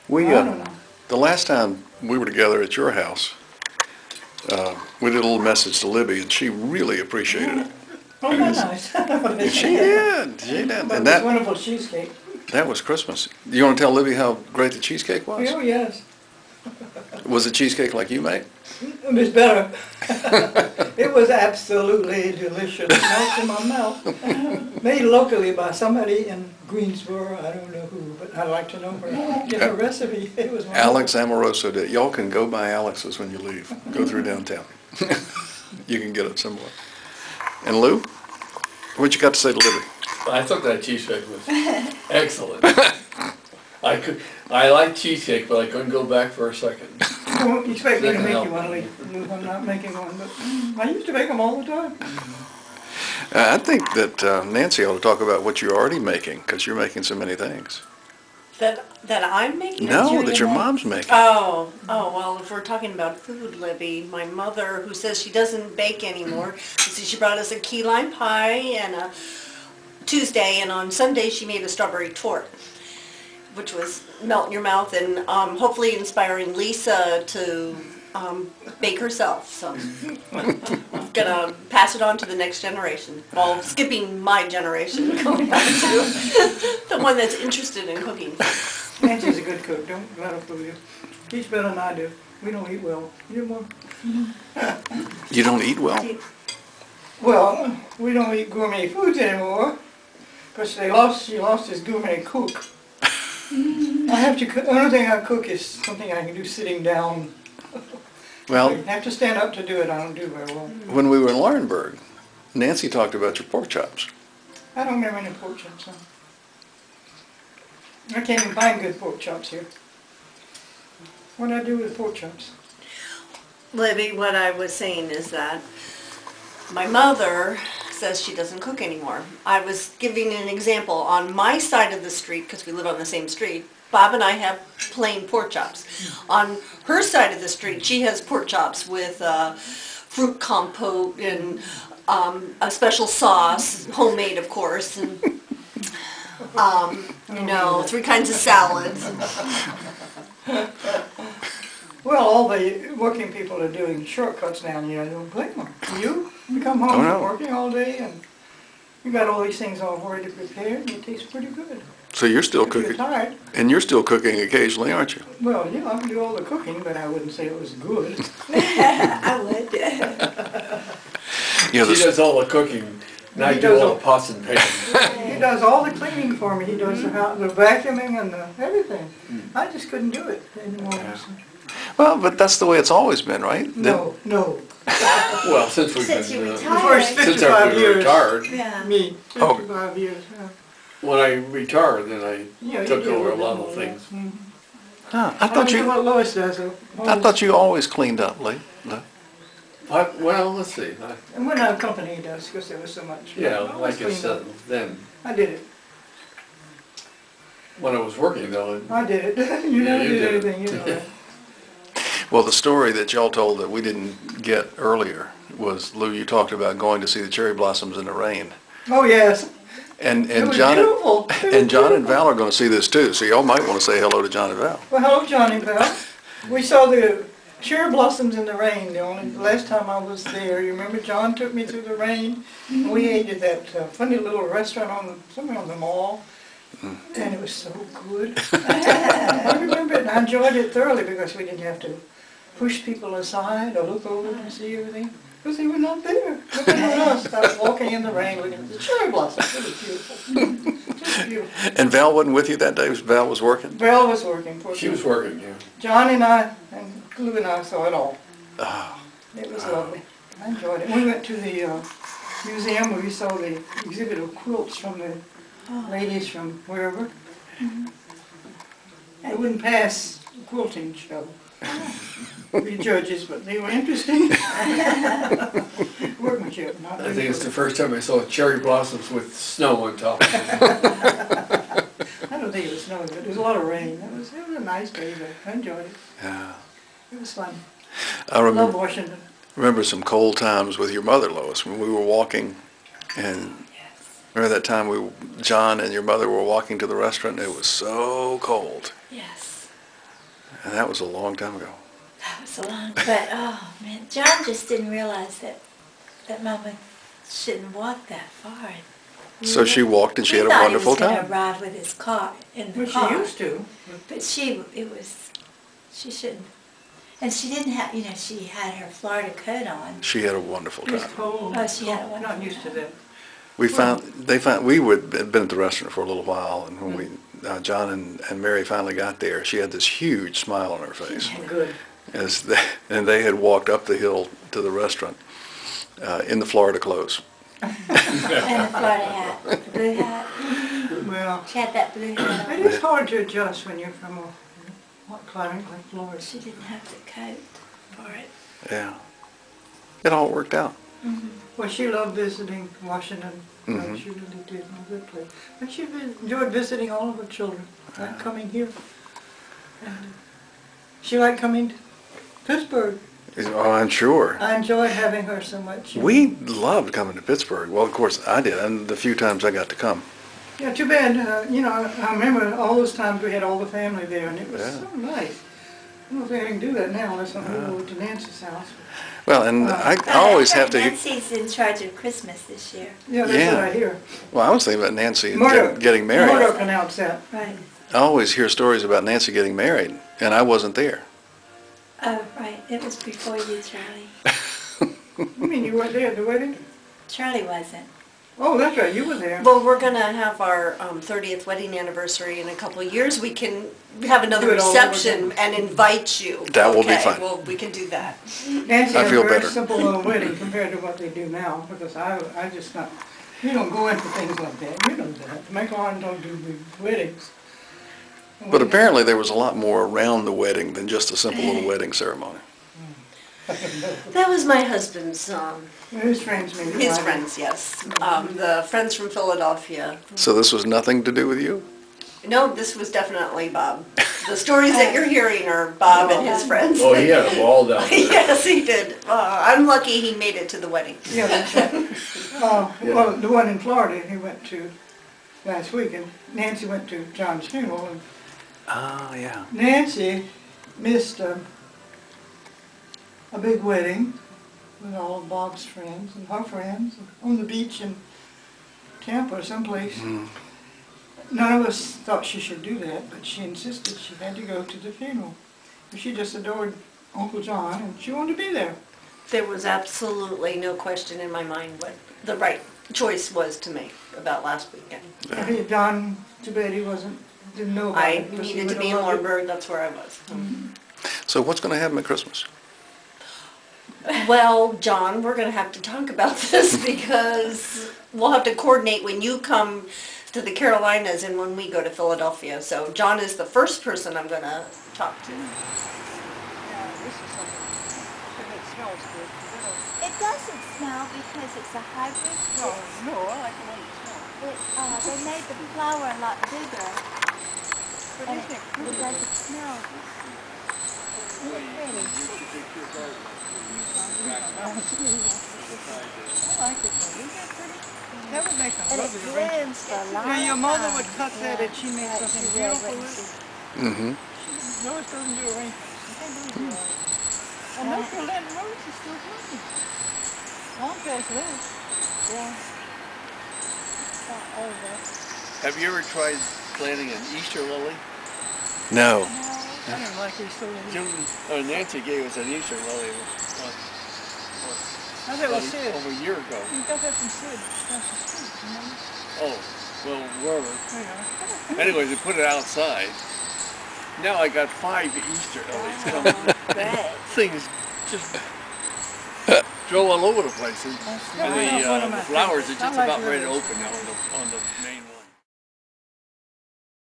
We, I don't know. the last time we were together at your house, we did a little message to Libby, and she really appreciated it. Oh, that's nice. She did, she did. But And this wonderful cheesecake. that was Christmas. You want to tell Libby how great the cheesecake was? Oh, yes. Was it cheesecake like you made? It was better. It was absolutely delicious. Melts in my mouth. Made locally by somebody in Greensboro. I don't know who, but I'd like to know her. Get her recipe. It was wonderful. Alex Amoroso did. Y'all can go by Alex's when you leave. Go through downtown. You can get it somewhere. And Lou, what you got to say to Libby? I thought that cheesecake was excellent. I like cheesecake, but I couldn't go back for a second. You won't expect me to make Second you one, Lou. I'm not making one, but I used to make them all the time. I think that Nancy ought to talk about what you're already making, because you're making so many things. That I'm making? No, that your mom's making. Oh, well, if we're talking about food, Libby, my mother, who says she doesn't bake anymore, she brought us a key lime pie and a Tuesday, and on Sunday she made a strawberry torte, which was melt in your mouth, and hopefully inspiring Lisa to bake herself. So I'm gonna pass it on to the next generation, while skipping my generation, going on to the one that's interested in cooking. Nancy's a good cook. Don't let her fool you. She's better than I do. We don't eat well. You more. You don't eat well? Well, we don't eat gourmet foods anymore, because she lost his gourmet cook. I have to cook. The only thing I cook is something I can do sitting down. Well, I have to stand up to do it. I don't do very well. when we were in Laurinburg, Nancy talked about your pork chops. I don't remember any pork chops. So. I can't even find good pork chops here. What do I do with pork chops? Libby, what I was saying is that my mother says she doesn't cook anymore. I was giving an example. On my side of the street, because we live on the same street, Bob and I have plain pork chops. On her side of the street, she has pork chops with fruit compote and a special sauce, homemade of course, and you know, 3 kinds of salads. Well, all the working people are doing shortcuts now, and I don't blame them. You come home from working all day, and you got all these things all already prepared, and it tastes pretty good. So you're still If you're cooking, tired. and you're still cooking occasionally, aren't you? Well, you know, I can do all the cooking, but I wouldn't say it was good. I would. You know, She does all the cooking, and I He do does all all- the pots and pans. He does all the cleaning for me. He does the vacuuming and everything. I just couldn't do it anymore. well, but that's the way it's always been, right? No. Well, since we've Since you been, The first retired. since 55 I've been years. retired, Yeah. Me, Oh. 55 years. Yeah. when I retired, then I Yeah, you took do over a little lot bit of more. things. Mhm. Huh, I don't do what Lois does. I thought you always cleaned up, Lee. No? Well, let's see. And when our company does, because there was so much. Yeah, I always like I cleaned said, up. then, I did it. when I was working though, I did it. You Yeah, never you did did it. anything, you know that. Well, the story that y'all told that we didn't get earlier was, Lou, you talked about going to see the cherry blossoms in the rain. Oh, yes. And It was John beautiful. It was and John and beautiful. Val are going to see this too, so y'all might want to say hello to John and Val. Well, hello, Johnny Bell. We saw the cherry blossoms in the rain the last time I was there. You remember John took me through the rain? And we ate at that funny little restaurant somewhere on the mall. And it was so good. I remember it, and I enjoyed it thoroughly because we didn't have to push people aside or look over and see everything. Because they were not there. Looking at us. I was walking in the rain looking at the cherry blossoms. It was beautiful. Just beautiful. And Val wasn't with you that day? Val was working? Val was working for she was working, yeah. John and I, and Lou and I saw it all. Oh, It was lovely. I enjoyed it. We went to the museum where we saw the exhibit of quilts from the ladies from wherever. They wouldn't pass the quilting show. We judges, but they were interesting. Workmanship, not I think it's the first time I saw cherry blossoms with snow on top. I don't think it was snowing, but there was a lot of rain. It was a nice day, but I enjoyed it. yeah. It was fun. I Love Washington. remember some cold times with your mother, Lois, when we were walking, and remember that time John and your mother were walking to the restaurant? It was so cold. Yes. And that was a long time ago. That was a long, but oh man, John just didn't realize that Mama shouldn't walk that far. So she walked and she He had a thought wonderful he was time. gonna ride with his car in the Well, car. she used to. But she shouldn't. And she didn't have, she had her Florida coat on. She had a wonderful It was time. cold. Oh, she had a Not wonderful used to that. We had been at the restaurant for a little while, and when John and Mary finally got there, she had this huge smile on her face. Good. And they had walked up the hill to the restaurant in the Florida clothes. And a Florida hat, the blue hat. Well, She had that blue hat it on. is hard to adjust when you're from a hot climate like Florida. She didn't have the coat for it. Yeah. It all worked out. Well, she loved visiting Washington. Mhm. She really did. A good place. And she enjoyed visiting all of her children, like coming here. And she liked coming to Pittsburgh. Oh, I'm sure. I enjoyed having her so much. We loved coming to Pittsburgh. Well, of course, I did, and the few times I got to come. Yeah, too bad. I remember all those times we had all the family there, and it was Yeah. so nice. I don't know if they can do that now unless I move over to Nancy's house. Well, and I But always I have heard to. Nancy's in charge of Christmas this year. Yeah, that's Yeah. what I hear. Well, I was thinking about Nancy Murdoch. getting married. Murdoch announced that. Right. I always hear stories about Nancy getting married, and I wasn't there. Oh, right. It was before you, Charlie. You mean you weren't there at the wedding? Charlie wasn't. Oh, that's right, you were there. Well, we're gonna have our 30th wedding anniversary in a couple of years. We can have another Do it all over reception and invite you. That will be Okay, fine. well, we can do that. Nancy I had a feel very better. simple little wedding compared to what they do now, because I just not, you don't go into things like that, you know that. Michael Arden don't do big weddings. But apparently there was a lot more around the wedding than just a simple little wedding ceremony. That was my husband's, His friends maybe. his invited. friends, yes. The friends from Philadelphia. So this was nothing to do with you? No, this was definitely Bob. The stories that you're hearing are Bob and his friends. Oh, he had a ball down there. Yes, he did. I'm lucky he made it to the wedding. Yeah, that's right. Well, the one in Florida he went to last week, and Nancy went to John's funeral, and Ah, yeah. Nancy missed a big wedding with all of Bob's friends and her friends on the beach in Tampa or someplace. None of us thought she should do that, but she insisted she had to go to the funeral. She just adored Uncle John, and she wanted to be there. There was absolutely no question in my mind what the right choice was to make about last weekend. I think John, too bad he didn't know about I it. because he needed to would be in have loved it. Warrenburg, that's where I was. So what's going to happen at Christmas? Well, John, we're gonna have to talk about this because we'll have to coordinate when you come to the Carolinas and when we go to Philadelphia. So John is the first person I'm gonna talk to. It doesn't smell because it's a hybrid. No, I like the one that smells. They made the flower a lot bigger. But And isn't it it pretty? doesn't smell. I like it though. Isn't that pretty? That would make a And it lovely arrangement. blooms for a long time. Yeah, your mother would cut that and she made Right, something she will, beautiful wouldn't with it. Mm-hmm. Lois doesn't do arrangements. She can't do it. And North Carolina Rose is still blooming. Long past that. Yeah. It's not over. Have you ever tried planting an Easter lily? No. I don't like it so. Nancy gave us an Easter lily I thought it was Sid. over a year ago. You got that from Sid across the street, remember? Oh, well, wherever. There you are. Anyways, we put it outside. Now I got 5 Easter lilies coming. Great. Things just grow all over the place. And Yeah, the one of my flowers are favorites. I just like about ready to lilies. open now on the main